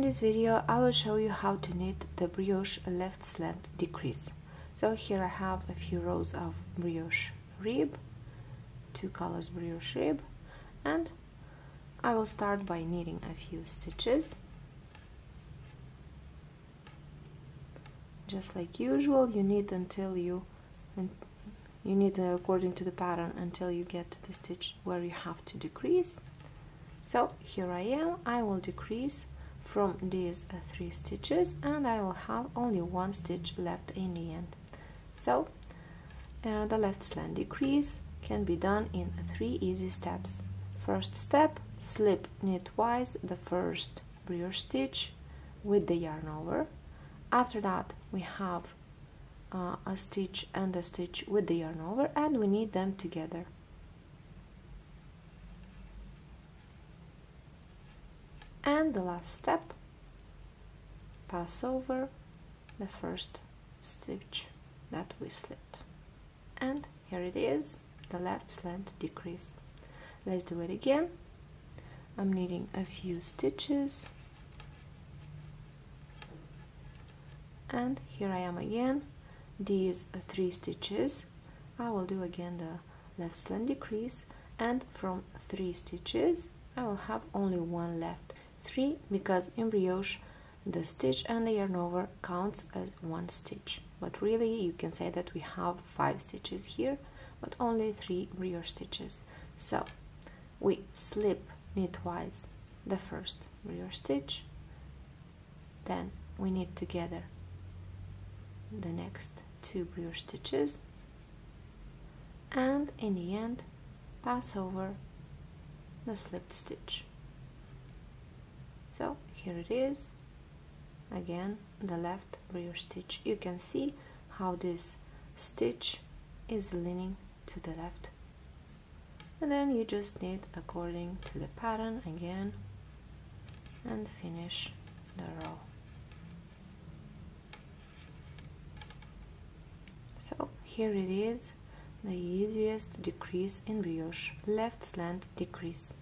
this video I will show you how to knit the brioche left slant decrease. So here I have a few rows of brioche rib, 2 colors brioche rib, and I will start by knitting a few stitches. Just like usual, you knit until you knit according to the pattern until you get to the stitch where you have to decrease. So here I am, I will decrease from these 3 stitches and I will have only 1 stitch left in the end. So the left slant decrease can be done in 3 easy steps. First step, slip knitwise the first brioche stitch with the yarn over. After that we have a stitch and a stitch with the yarn over, and we knit them together. And the last step, pass over the first stitch that we slipped. And here it is, the left slant decrease. Let's do it again. I'm knitting a few stitches, and here I am again. These 3 stitches I will do again the left slant decrease, and from 3 stitches I will have only 1 left. 3 because in brioche the stitch and the yarn over counts as 1 stitch, but really you can say that we have 5 stitches here, but only 3 brioche stitches. So we slip knitwise the first brioche stitch, then we knit together the next 2 brioche stitches, and in the end pass over the slipped stitch. So here it is, again the left brioche stitch. You can see how this stitch is leaning to the left, and then you just knit according to the pattern again and finish the row. So here it is, the easiest decrease in brioche, left slant decrease.